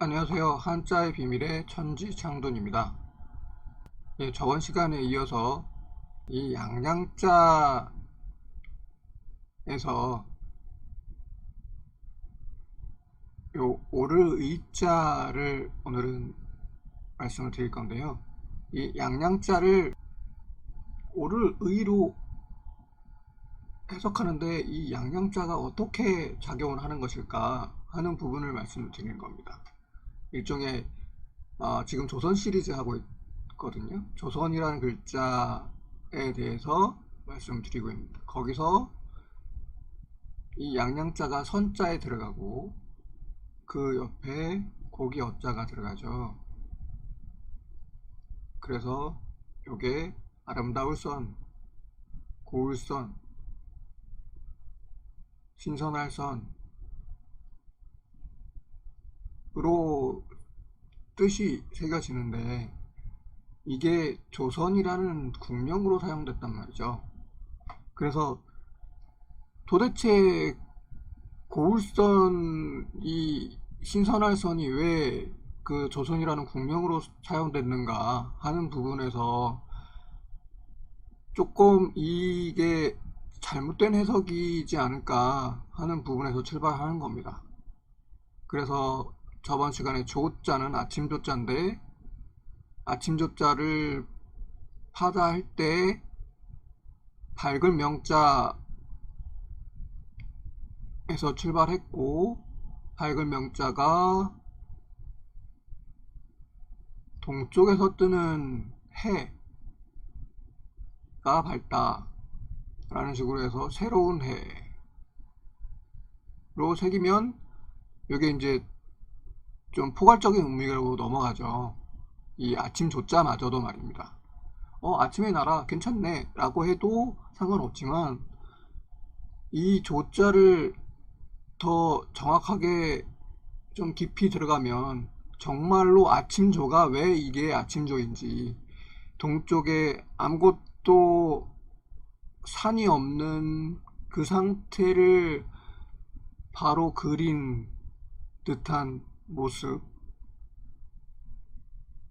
안녕하세요. 한자의 비밀의 천지창돈입니다. 예, 저번 시간에 이어서 이 양양자에서 요 오를 의자를 오늘은 말씀을 드릴 건데요. 이 양양자를 오를 의로 해석하는데 이 양양자가 어떻게 작용을 하는 것일까 하는 부분을 말씀을 드리는 겁니다. 일종의 지금 조선 시리즈 하고 있거든요. 조선이라는 글자에 대해서 말씀드리고 있습니다. 거기서 이 양양자가 선자에 들어가고 그 옆에 고기 어자가 들어가죠. 그래서 요게 아름다울 선, 고울 선, 신선할 선으로 뜻이 새겨지는데 이게 조선이라는 국명으로 사용됐단 말이죠. 그래서 도대체 고울선이 신선할 선이 왜 그 조선이라는 국명으로 사용됐는가 하는 부분에서 조금 이게 잘못된 해석이지 않을까 하는 부분에서 출발하는 겁니다. 그래서 저번 시간에 조자는 아침 조자인데 아침 조자를 파다할 때 밝은 명자에서 출발했고 밝은 명자가 동쪽에서 뜨는 해가 밝다 라는 식으로 해서 새로운 해로 새기면 이게 이제 좀 포괄적인 의미라고 넘어가죠. 이 아침 조자마저도 말입니다. 아침에 나라 괜찮네 라고 해도 상관없지만 이 조자를 더 정확하게 좀 깊이 들어가면 정말로 아침조가 왜 이게 아침조인지, 동쪽에 아무것도 산이 없는 그 상태를 바로 그린 듯한 모습,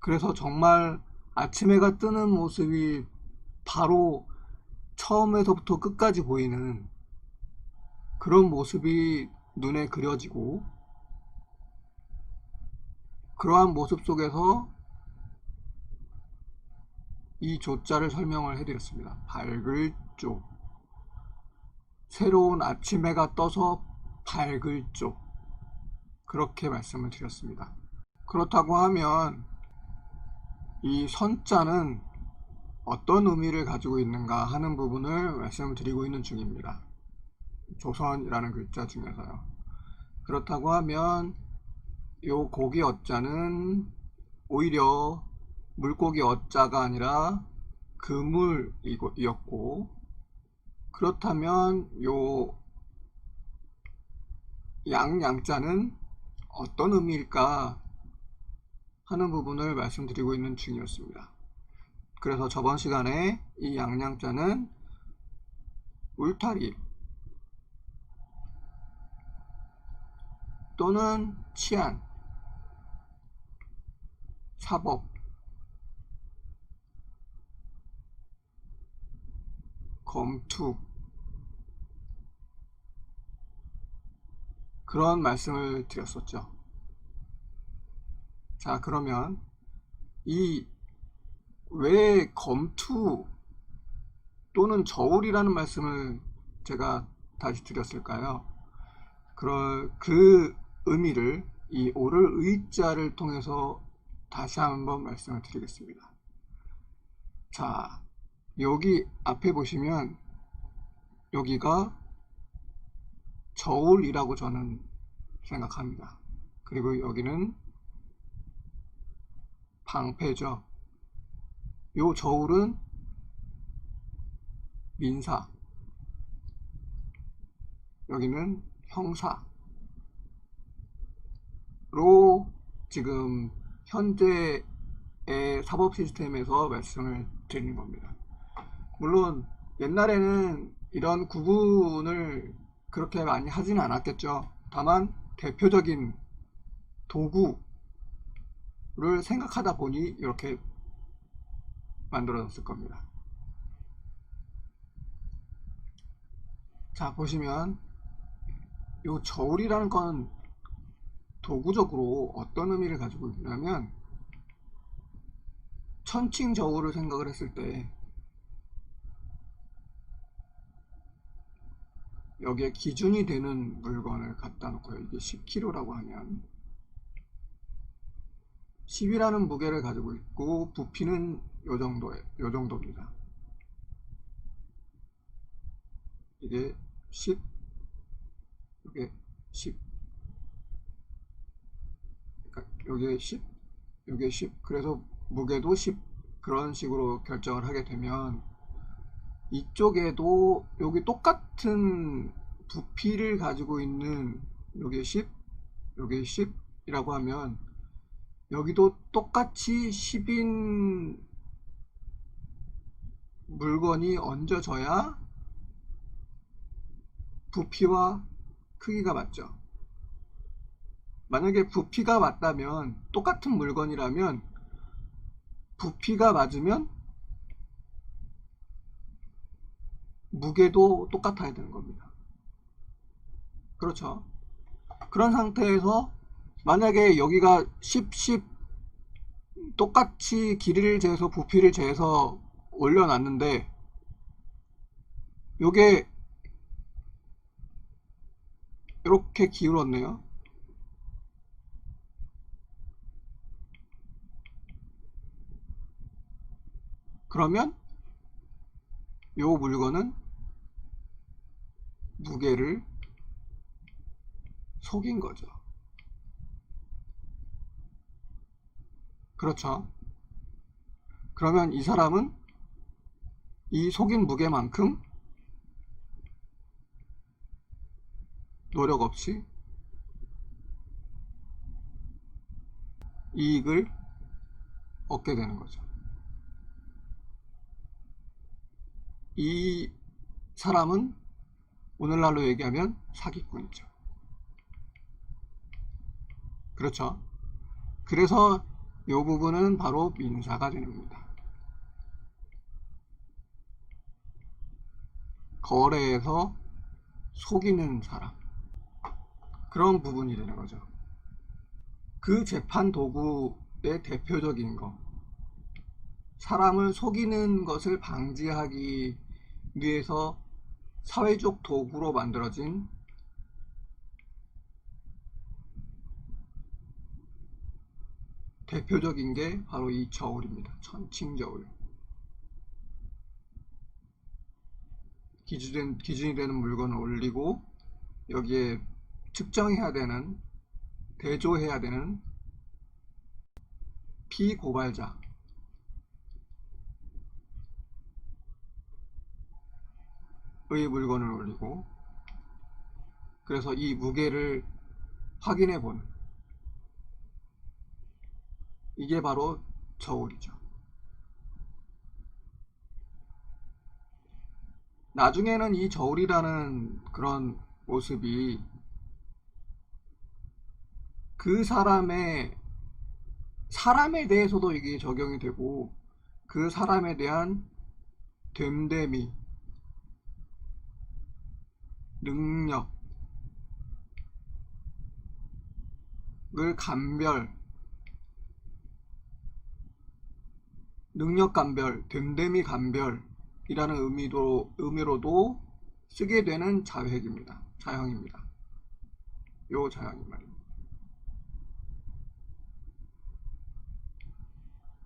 그래서 정말 아침 해가 뜨는 모습이 바로 처음에서부터 끝까지 보이는 그런 모습이 눈에 그려지고, 그러한 모습 속에서 이 조자를 설명을 해드렸습니다. 밝을 조, 새로운 아침 해가 떠서 밝을 조, 그렇게 말씀을 드렸습니다. 그렇다고 하면 이 선자는 어떤 의미를 가지고 있는가 하는 부분을 말씀을 드리고 있는 중입니다. 조선이라는 글자 중에서요. 그렇다고 하면 요 고기 어자는 오히려 물고기 어자가 아니라 그물이었고, 그렇다면 요 양양자는 어떤 의미일까 하는 부분을 말씀드리고 있는 중이었습니다. 그래서 저번 시간에 이 양양자는 울타리 또는 치안, 사법, 검투, 그런 말씀을 드렸었죠. 자, 그러면 이 왜 검투 또는 저울이라는 말씀을 제가 다시 드렸을까요? 그 의미를 이 오를 의자를 통해서 다시 한번 말씀을 드리겠습니다. 자, 여기 앞에 보시면 여기가 저울이라고 저는 생각합니다. 그리고 여기는 방패죠. 요 저울은 민사, 여기는 형사로 지금 현재의 사법 시스템에서 말씀을 드리는 겁니다. 물론 옛날에는 이런 구분을 그렇게 많이 하지는 않았겠죠. 다만 대표적인 도구, 생각하다 보니 이렇게 만들어졌을 겁니다. 자, 보시면 이 저울이라는 건 도구적으로 어떤 의미를 가지고 있냐면, 천칭 저울을 생각을 했을 때 여기에 기준이 되는 물건을 갖다 놓고요. 이게 10kg라고 하면 10이라는 무게를 가지고 있고, 부피는 요 정도입니다. 이게 10, 이게 10, 그러니까 요게 10, 요게 10, 그래서 무게도 10, 그런 식으로 결정을 하게 되면, 이쪽에도 여기 똑같은 부피를 가지고 있는 요게 10, 요게 10이라고 하면, 여기도 똑같이 10인 물건이 얹어져야 부피와 크기가 맞죠. 만약에 부피가 맞다면, 똑같은 물건이라면 부피가 맞으면 무게도 똑같아야 되는 겁니다. 그렇죠. 그런 상태에서 만약에 여기가 10, 10 똑같이 길이를 재서 부피를 재서 올려놨는데, 요게 이렇게 기울었네요. 그러면 요 물건은 무게를 속인 거죠. 그렇죠. 그러면 이 사람은 이 속인 무게만큼 노력 없이 이익을 얻게 되는 거죠. 이 사람은 오늘날로 얘기하면 사기꾼이죠. 그렇죠. 그래서 이 부분은 바로 민사가 됩니다. 거래에서 속이는 사람, 그런 부분이 되는 거죠. 그 재판 도구의 대표적인 거, 사람을 속이는 것을 방지하기 위해서 사회적 도구로 만들어진 대표적인 게 바로 이 저울입니다. 천칭 저울. 기준이 되는 물건을 올리고 여기에 측정해야 되는, 대조해야 되는 피고발자의 물건을 올리고, 그래서 이 무게를 확인해 보는, 이게 바로 저울이죠. 나중에는 이 저울이라는 그런 모습이 그 사람에 대해서도 이게 적용이 되고, 그 사람에 대한 됨됨이, 능력을 능력 감별, 됨됨이 감별이라는 의미로도 쓰게 되는 자형입니다. 요 자형이 말입니다.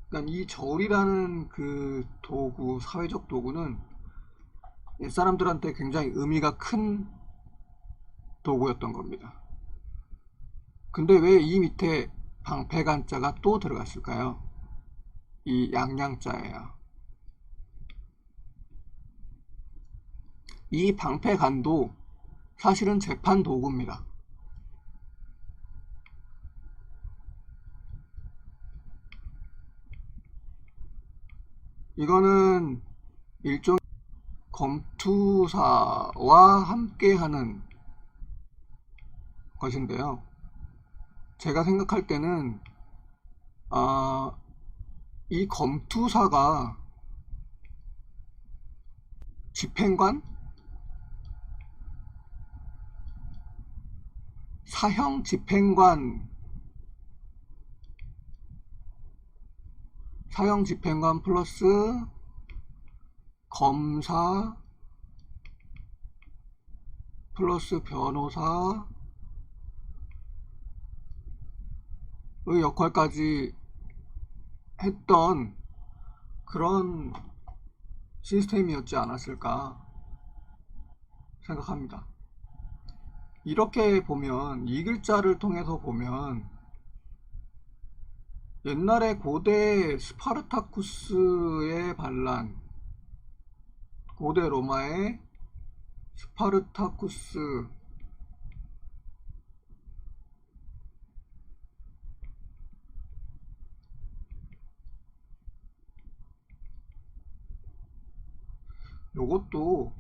그러니까 이 저울이라는 그 도구, 사회적 도구는 옛사람들한테 굉장히 의미가 큰 도구였던 겁니다. 근데 왜 이 밑에 방패간자가 또 들어갔을까요? 이 양양자예요. 이 방패간도 사실은 재판 도구입니다. 이거는 일종의 검투사와 함께하는 것인데요. 제가 생각할 때는 이 검투사가 집행관? 사형 집행관 플러스 검사 플러스 변호사의 역할까지 했던 그런 시스템이었지 않았을까 생각합니다. 이렇게 보면, 이 글자를 통해서 보면 옛날에 고대 스파르타쿠스의 반란, 고대 로마의 스파르타쿠스, 요것도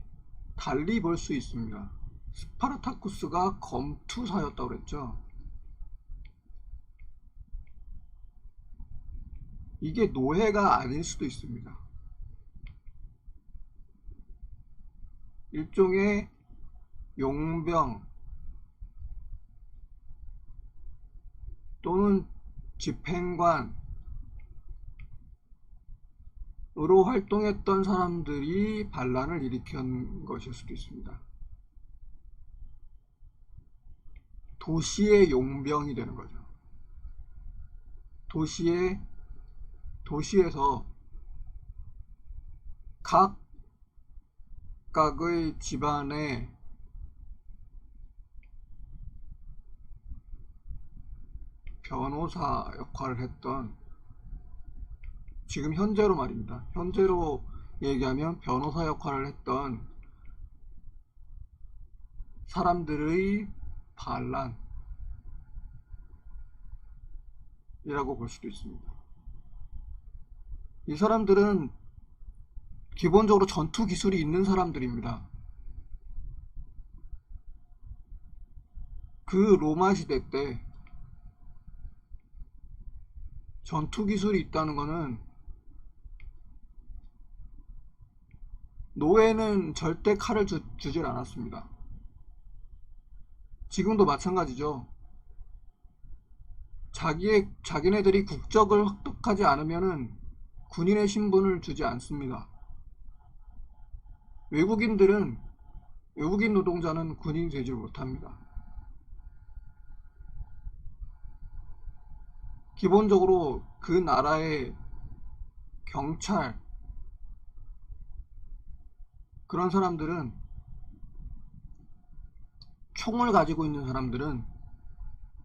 달리 볼 수 있습니다. 스파르타쿠스가 검투사였다고 그랬죠. 이게 노예가 아닐 수도 있습니다. 일종의 용병 또는 집행관으로 활동했던 사람들이 반란을 일으킨 것일 수도 있습니다. 도시의 용병이 되는 거죠. 도시에서 각각의 집안에 변호사 역할을 했던, 지금 현재로 말입니다. 현재로 얘기하면 변호사 역할을 했던 사람들의 반란이라고 볼 수도 있습니다. 이 사람들은 기본적으로 전투 기술이 있는 사람들입니다. 그 로마 시대 때 전투 기술이 있다는 것은, 노예는 절대 칼을 주질 않았습니다. 지금도 마찬가지죠. 자기네들이 국적을 획득하지 않으면은 군인의 신분을 주지 않습니다. 외국인 노동자는 군인이 되지 못합니다. 기본적으로 그 나라의 경찰, 그런 사람들은, 총을 가지고 있는 사람들은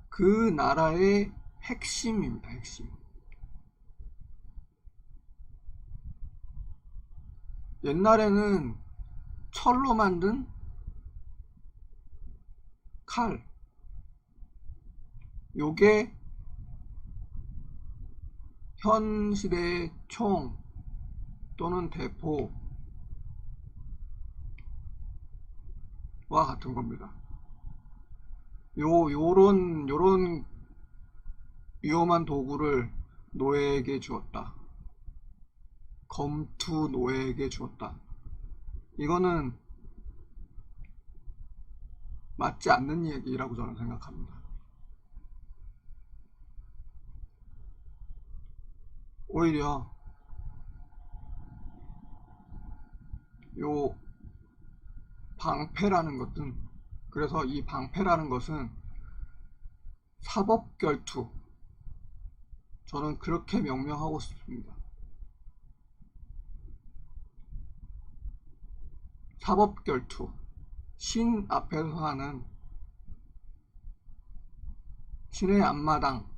그 나라의 핵심입니다. 핵심. 옛날에는 철로 만든 칼, 요게 현 시대의 총 또는 대포와 같은 겁니다. 요런 위험한 도구를 노예에게 주었다. 검투 노예에게 주었다. 이거는 맞지 않는 얘기라고 저는 생각합니다. 오히려 요 방패라는 것은, 그래서 이 방패라는 것은 사법결투, 저는 그렇게 명명하고 싶습니다. 사법결투, 신 앞에서 하는, 신의 앞마당,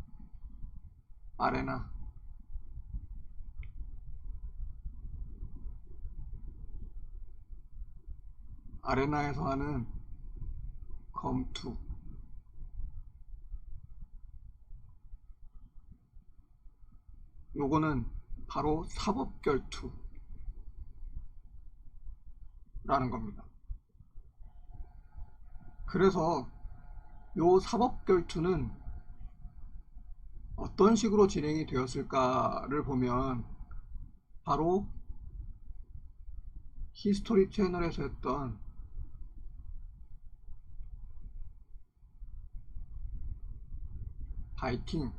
아레나에서 하는 검투, 요거는 바로 사법결투라는 겁니다. 그래서 요 사법결투는 어떤 식으로 진행이 되었을까를 보면 바로 히스토리 채널에서 했던 바이킹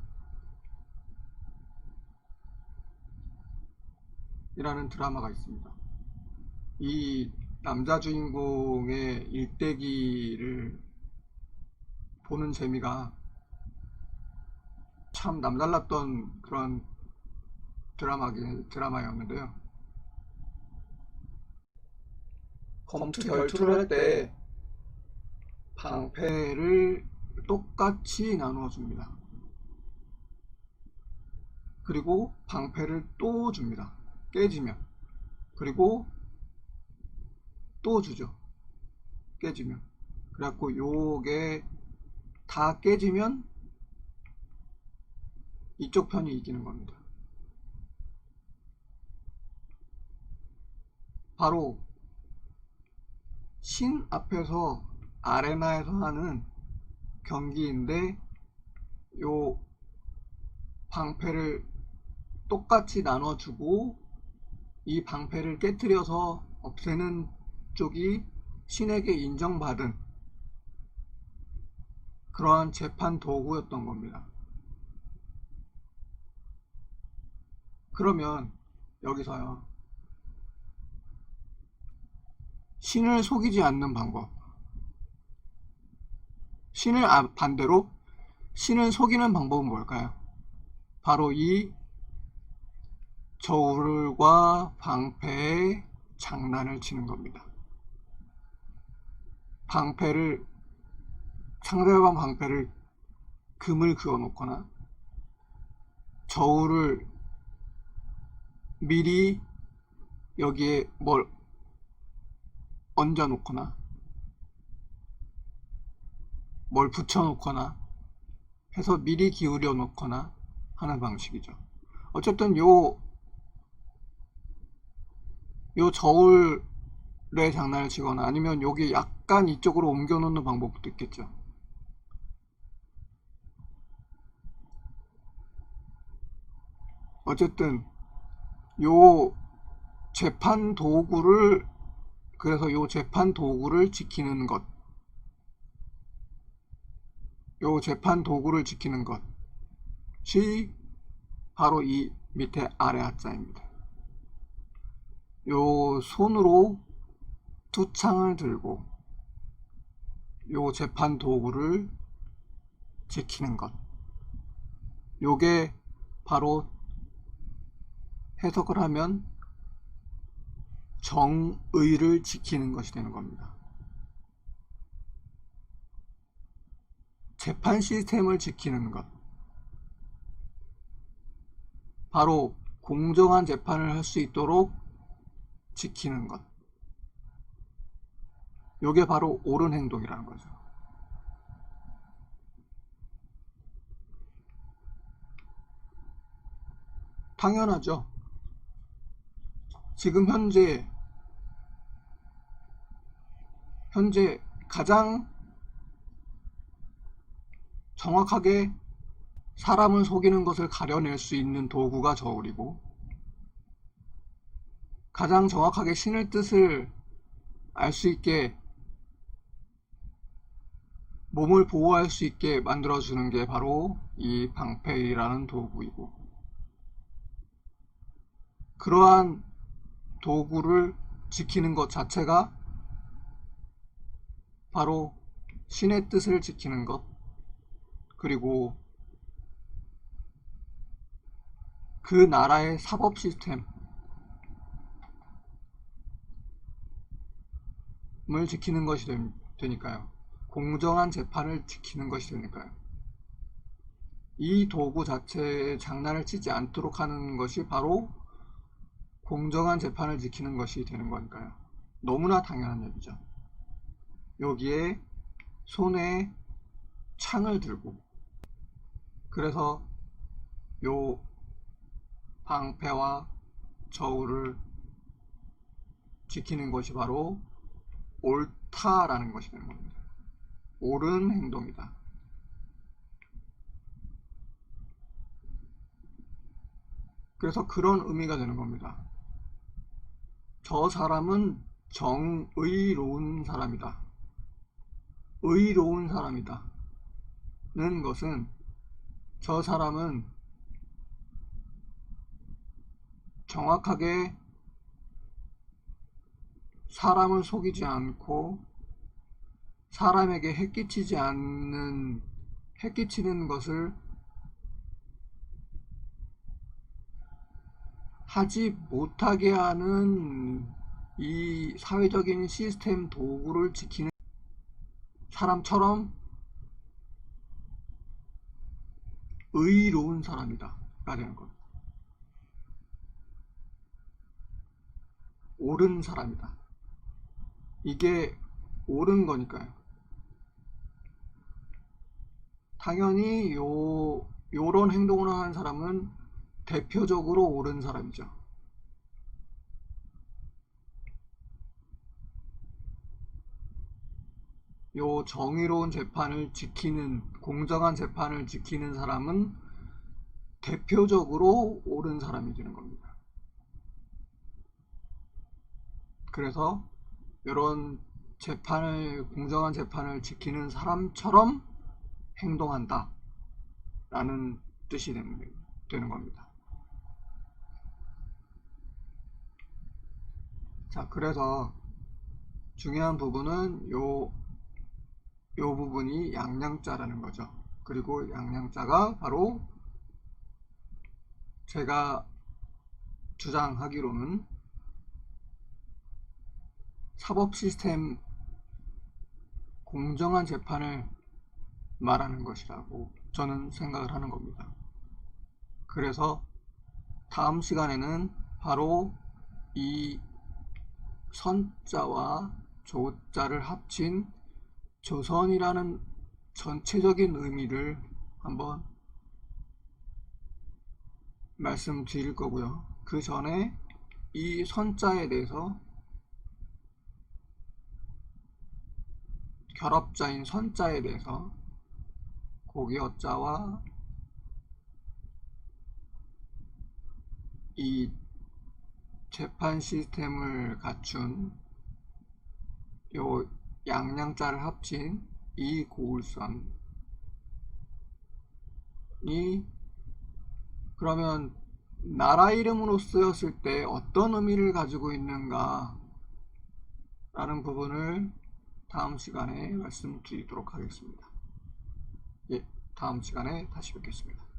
이라는 드라마가 있습니다. 이 남자 주인공의 일대기를 보는 재미가 참 남달랐던 그런 드라마였는데요. 검투 결투를 할 때 방패를 똑같이 나누어 줍니다. 그리고 방패를 또 줍니다. 깨지면. 그리고 또 주죠. 깨지면. 그래갖고 요게 다 깨지면 이쪽 편이 이기는 겁니다. 바로 신 앞에서 아레나에서 하는 경기인데 요 방패를 똑같이 나눠주고 이 방패를 깨트려서 없애는 쪽이 신에게 인정받은 그러한 재판 도구였던 겁니다. 그러면 여기서요, 신을 속이지 않는 방법, 신을 반대로 신을 속이는 방법은 뭘까요? 바로 이 저울과 방패의 장난을 치는 겁니다. 상대방 방패를 금을 그어 놓거나 저울을 미리 여기에 뭘 얹어 놓거나 뭘 붙여 놓거나 해서 미리 기울여 놓거나 하는 방식이죠. 어쨌든 요 저울의 장난을 치거나 아니면 여기 약간 이쪽으로 옮겨 놓는 방법도 있겠죠. 어쨌든 요 재판 도구를 지키는 것이 바로 이 밑에 아래 하자입니다. 요 손으로 두 창을 들고 요 재판 도구를 지키는 것, 요게 바로 해석을 하면 정의를 지키는 것이 되는 겁니다. 재판 시스템을 지키는 것, 바로 공정한 재판을 할 수 있도록 지키는 것, 요게 바로 옳은 행동이라는 거죠. 당연하죠. 지금 현재 가장 정확하게 사람을 속이는 것을 가려낼 수 있는 도구가 저울이고, 가장 정확하게 신의 뜻을 알 수 있게 몸을 보호할 수 있게 만들어주는 게 바로 이 방패이라는 도구이고, 그러한 도구를 지키는 것 자체가 바로 신의 뜻을 지키는 것, 그리고 그 나라의 사법 시스템을 지키는 것이 되니까요. 공정한 재판을 지키는 것이 되니까요. 이 도구 자체에 장난을 치지 않도록 하는 것이 바로 공정한 재판을 지키는 것이 되는 거니까요. 너무나 당연한 얘기죠. 여기에 손에 창을 들고, 그래서 요 방패와 저울을 지키는 것이 바로 옳다라는 것이 되는 겁니다. 옳은 행동이다. 그래서 그런 의미가 되는 겁니다. 저 사람은 정의로운 사람이다. 의로운 사람이다. 는 것은 저 사람은 정확하게 사람을 속이지 않고 사람에게 해끼치는 것을 하지 못하게 하는 이 사회적인 시스템 도구를 지키는 사람처럼 의로운 사람이다 가 되는 겁니다. 옳은 사람이다. 이게 옳은 거니까요. 당연히 요런 행동을 하는 사람은 대표적으로 옳은 사람이죠. 요 정의로운 재판을 지키는, 공정한 재판을 지키는 사람은 대표적으로 옳은 사람이 되는 겁니다. 그래서 이런 공정한 재판을 지키는 사람처럼 행동한다 라는 뜻이 되는 겁니다. 자, 그래서 중요한 부분은 요 부분이 양양자라는 거죠. 그리고 양양자가 바로 제가 주장하기로는 사법 시스템 공정한 재판을 말하는 것이라고 저는 생각을 하는 겁니다. 그래서 다음 시간에는 바로 이 선자와 조자를 합친 조선이라는 전체적인 의미를 한번 말씀드릴 거고요. 그 전에 이 선자에 대해서 결합자인 선자에 대해서 고기어자와 이 재판 시스템을 갖춘 요 양양자를 합친 이 고울선이 그러면 나라 이름으로 쓰였을 때 어떤 의미를 가지고 있는가 라는 부분을 다음 시간에 말씀드리도록 하겠습니다. 예, 다음 시간에 다시 뵙겠습니다.